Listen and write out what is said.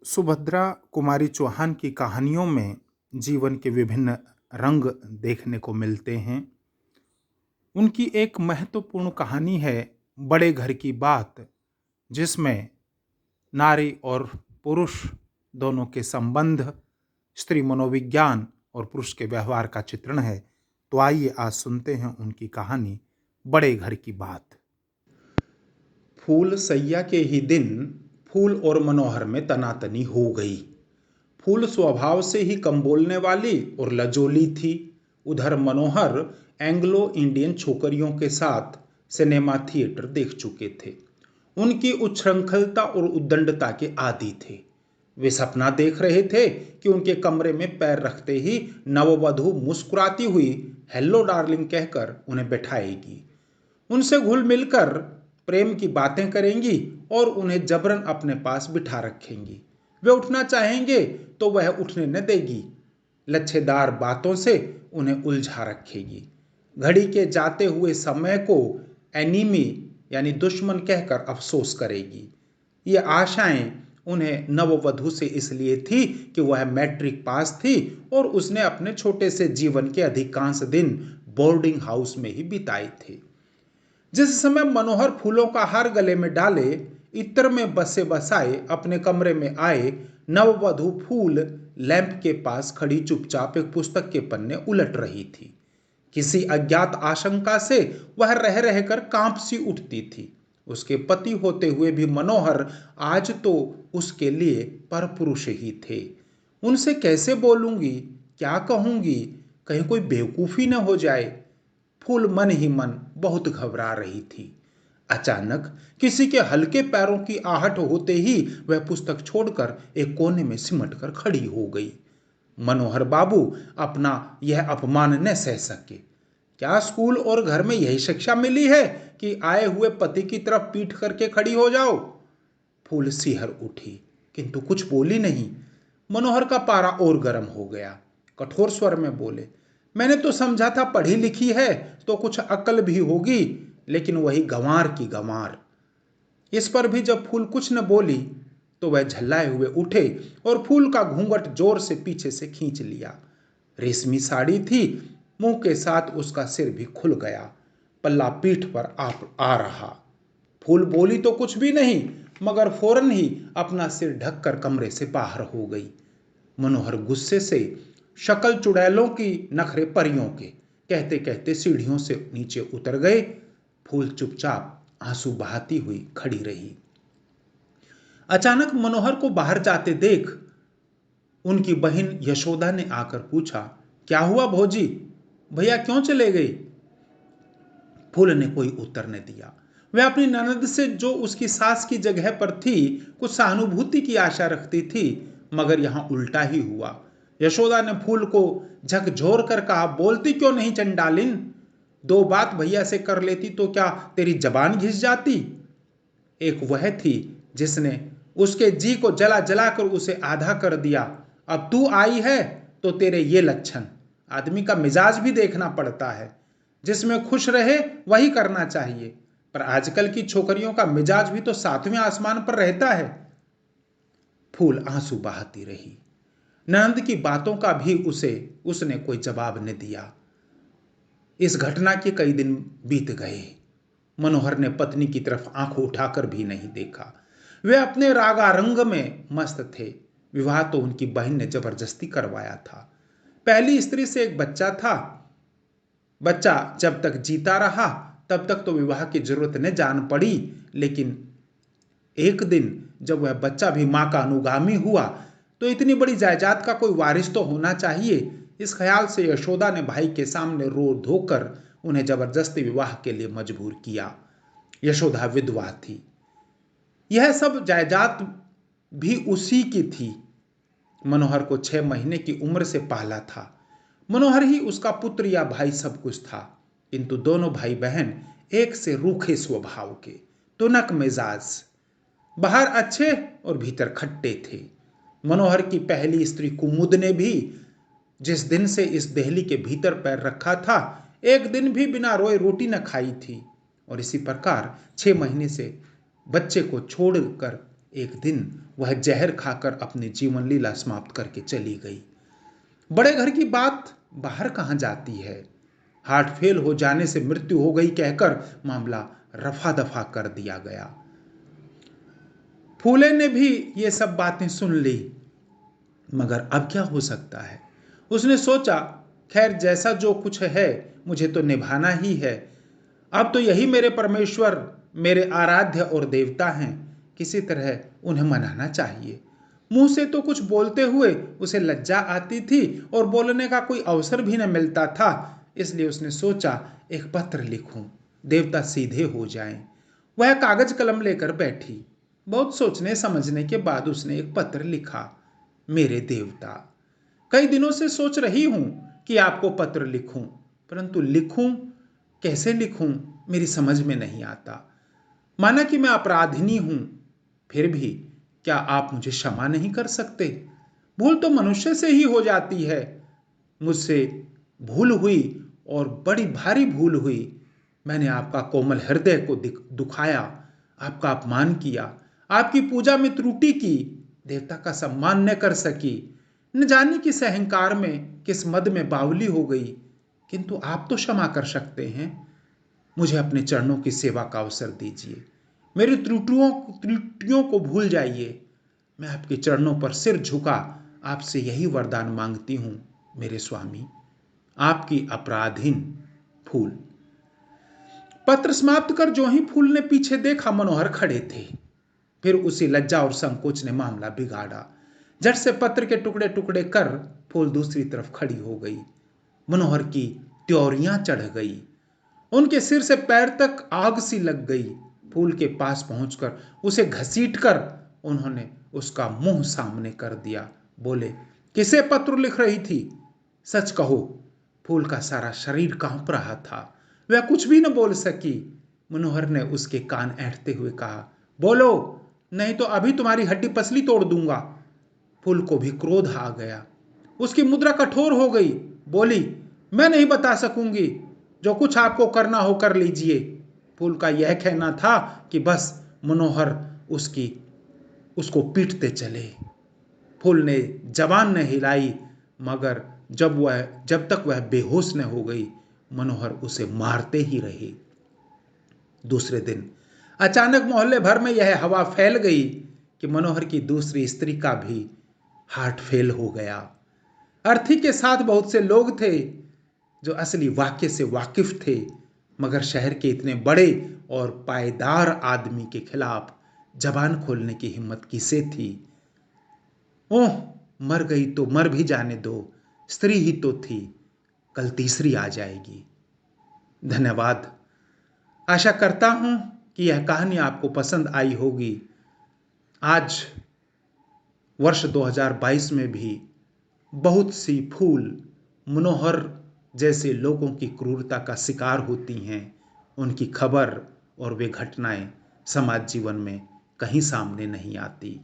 सुभद्रा कुमारी चौहान की कहानियों में जीवन के विभिन्न रंग देखने को मिलते हैं। उनकी एक महत्वपूर्ण कहानी है बड़े घर की बात, जिसमें नारी और पुरुष दोनों के संबंध, स्त्री मनोविज्ञान और पुरुष के व्यवहार का चित्रण है। तो आइए आज सुनते हैं उनकी कहानी बड़े घर की बात। फूल सैया के ही दिन फूल और मनोहर में तनातनी हो गई। फूल स्वभाव से ही कम बोलने वाली और लजोली थी। उधर मनोहर एंग्लो इंडियन छोकरियों के साथ सिनेमा थिएटर देख चुके थे। उनकी उच्छृंखलता और उद्दंडता के आदी थे। वे सपना देख रहे थे कि उनके कमरे में पैर रखते ही नववधु मुस्कुराती हुई हेलो डार्लिंग कहकर उन्हें बैठाएगी, उनसे घुल मिलकर प्रेम की बातें करेंगी और उन्हें जबरन अपने पास बिठा रखेंगी। वे उठना चाहेंगे तो वह उठने न देगी, लच्छेदार बातों से उन्हें उलझा रखेगी। घड़ी के जाते हुए समय को एनीमी यानी दुश्मन कहकर अफसोस करेगी। ये आशाएं उन्हें नववधु से इसलिए थी कि वह मैट्रिक पास थी और उसने अपने छोटे से जीवन के अधिकांश दिन बोर्डिंग हाउस में ही बिताए थे। जिस समय मनोहर फूलों का हार गले में डाले, इत्र में बसे बसाए अपने कमरे में आए, नववधु फूल लैंप के पास खड़ी चुपचाप एक पुस्तक के पन्ने उलट रही थी। किसी अज्ञात आशंका से वह रह रहकर कांप सी उठती थी। उसके पति होते हुए भी मनोहर आज तो उसके लिए परपुरुष ही थे। उनसे कैसे बोलूंगी, क्या कहूंगी, कहीं कोई बेवकूफी न हो जाए। फूल मन ही मन बहुत घबरा रही थी। अचानक किसी के हल्के पैरों की आहट होते ही वह पुस्तक छोड़कर एक कोने में सिमट कर खड़ी हो गई। मनोहर बाबू अपना यह अपमान न सह सके। क्या स्कूल और घर में यही शिक्षा मिली है कि आए हुए पति की तरफ पीठ करके खड़ी हो जाओ? फूल सिहर उठी किंतु कुछ बोली नहीं। मनोहर का पारा और गर्म हो गया। कठोर स्वर में बोले, मैंने तो समझा था पढ़ी लिखी है तो कुछ अक्ल भी होगी, लेकिन वही गंवार की गंवार। इस पर भी जब फूल कुछ न बोली तो वह झल्लाए हुए उठे और फूल का घूंघट जोर से पीछे से खींच लिया। रेशमी साड़ी थी, मुंह के साथ उसका सिर भी खुल गया, पल्ला पीठ पर आ रहा। फूल बोली तो कुछ भी नहीं, मगर फौरन ही अपना सिर ढककर कमरे से बाहर हो गई। मनोहर गुस्से से शक्ल चुड़ैलों की नखरे परियों के कहते कहते सीढ़ियों से नीचे उतर गए। फूल चुपचाप आंसू बहाती हुई खड़ी रही। अचानक मनोहर को बाहर जाते देख उनकी बहन यशोदा ने आकर पूछा, क्या हुआ भौजी, भैया क्यों चले गए? फूल ने कोई उत्तर न दिया। वह अपनी ननद से, जो उसकी सास की जगह पर थी, कुछ सहानुभूति की आशा रखती थी, मगर यहां उल्टा ही हुआ। यशोदा ने फूल को झकझोर कर कहा, बोलती क्यों नहीं चंडालिन? दो बात भैया से कर लेती तो क्या तेरी जबान घिस जाती? एक वह थी जिसने उसके जी को जला जलाकर उसे आधा कर दिया। अब तू आई है तो तेरे ये लक्षण। आदमी का मिजाज भी देखना पड़ता है, जिसमें खुश रहे वही करना चाहिए, पर आजकल की छोकरियों का मिजाज भी तो सातवें आसमान पर रहता है। फूल आंसू बहाती रही। नंद की बातों का भी उसने कोई जवाब न दिया। इस घटना के कई दिन बीत गए। मनोहर ने पत्नी की तरफ आंख उठाकर भी नहीं देखा। वे अपने रागारंग में मस्त थे। विवाह तो उनकी बहन ने जबरदस्ती करवाया था। पहली स्त्री से एक बच्चा था। बच्चा जब तक जीता रहा तब तक तो विवाह की जरूरत न जान पड़ी, लेकिन एक दिन जब वह बच्चा भी मां का अनुगामी हुआ तो इतनी बड़ी जायदाद का कोई वारिस तो होना चाहिए। इस ख्याल से यशोदा ने भाई के सामने रो धोकर उन्हें जबरदस्ती विवाह के लिए मजबूर किया। यशोदा विधवा थी। यह सब जायदाद भी उसी की थी। मनोहर को 6 महीने की उम्र से पाला था। मनोहर ही उसका पुत्र या भाई सब कुछ था, किंतु दोनों भाई बहन एक से रूखे स्वभाव के, तुनक मिजाज, बाहर अच्छे और भीतर खट्टे थे। मनोहर की पहली स्त्री कुमुद ने भी जिस दिन से इस देहली के भीतर पैर रखा था, एक दिन भी बिना रोए रोटी न खाई थी। और इसी प्रकार 6 महीने से बच्चे को छोड़कर एक दिन वह जहर खाकर अपनी जीवन लीला समाप्त करके चली गई। बड़े घर की बात बाहर कहाँ जाती है। हार्ट फेल हो जाने से मृत्यु हो गई कहकर मामला रफा दफा कर दिया गया। फूले ने भी ये सब बातें सुन ली, मगर अब क्या हो सकता है। उसने सोचा, खैर जैसा जो कुछ है मुझे तो निभाना ही है। अब तो यही मेरे परमेश्वर, मेरे आराध्य और देवता हैं, किसी तरह उन्हें मनाना चाहिए। मुंह से तो कुछ बोलते हुए उसे लज्जा आती थी और बोलने का कोई अवसर भी न मिलता था। इसलिए उसने सोचा, एक पत्र लिखूं, देवता सीधे हो जाएं। वह कागज कलम लेकर बैठी। बहुत सोचने समझने के बाद उसने एक पत्र लिखा। मेरे देवता, कई दिनों से सोच रही हूं कि आपको पत्र लिखूं, परंतु लिखूं कैसे लिखूं मेरी समझ में नहीं आता। माना कि मैं अपराधिनी हूं, फिर भी क्या आप मुझे क्षमा नहीं कर सकते। भूल तो मनुष्य से ही हो जाती है। मुझसे भूल हुई और बड़ी भारी भूल हुई। मैंने आपका कोमल हृदय को दुखाया, आपका अपमान किया, आपकी पूजा में त्रुटि की, देवता का सम्मान न कर सकी। न जाने किस अहंकार में, किस मद में बावली हो गई। किंतु आप तो क्षमा कर सकते हैं। मुझे अपने चरणों की सेवा का अवसर दीजिए। मेरी त्रुटियों को भूल जाइए। मैं आपके चरणों पर सिर झुका आपसे यही वरदान मांगती हूं, मेरे स्वामी। आपकी अपराधीन, फूल। पत्र समाप्त कर जो ही फूल ने पीछे देखा, मनोहर खड़े थे। फिर उसी लज्जा और संकोच ने मामला बिगाड़ा। झट से पत्र के टुकड़े टुकड़े कर फूल दूसरी तरफ खड़ी हो गई। मनोहर की त्योरियां चढ़ गई। उनके सिर से पैर तक आग सी लग गई। फूल के पास पहुंचकर उसे घसीटकर उन्होंने उसका मुंह सामने कर दिया। बोले, किसे पत्र लिख रही थी? सच कहो। फूल का सारा शरीर कांप रहा था। वह कुछ भी न बोल सकी। मनोहर ने उसके कान ऐंठते हुए कहा, बोलो, नहीं तो अभी तुम्हारी हड्डी पसली तोड़ दूंगा। फूल को भी क्रोध आ गया। उसकी मुद्रा कठोर हो गई। बोली, मैं नहीं बता सकूंगी। जो कुछ आपको करना हो कर लीजिए। फूल का यह कहना था कि बस मनोहर उसको पीटते चले। फूल ने जबान न हिलाई, मगर जब तक वह बेहोश न हो गई, मनोहर उसे मारते ही रहे। दूसरे दिन अचानक मोहल्ले भर में यह हवा फैल गई कि मनोहर की दूसरी स्त्री का भी हार्ट फेल हो गया। अर्थी के साथ बहुत से लोग थे जो असली वाक्य से वाकिफ थे, मगर शहर के इतने बड़े और पायदार आदमी के खिलाफ जबान खोलने की हिम्मत किसे थी। ओह, मर गई तो मर भी जाने दो, स्त्री ही तो थी, कल तीसरी आ जाएगी। धन्यवाद। आशा करता हूं कि यह कहानी आपको पसंद आई होगी। आज वर्ष 2022 में भी बहुत सी फूल मनोहर जैसे लोगों की क्रूरता का शिकार होती हैं। उनकी खबर और वे घटनाएं समाज जीवन में कहीं सामने नहीं आती।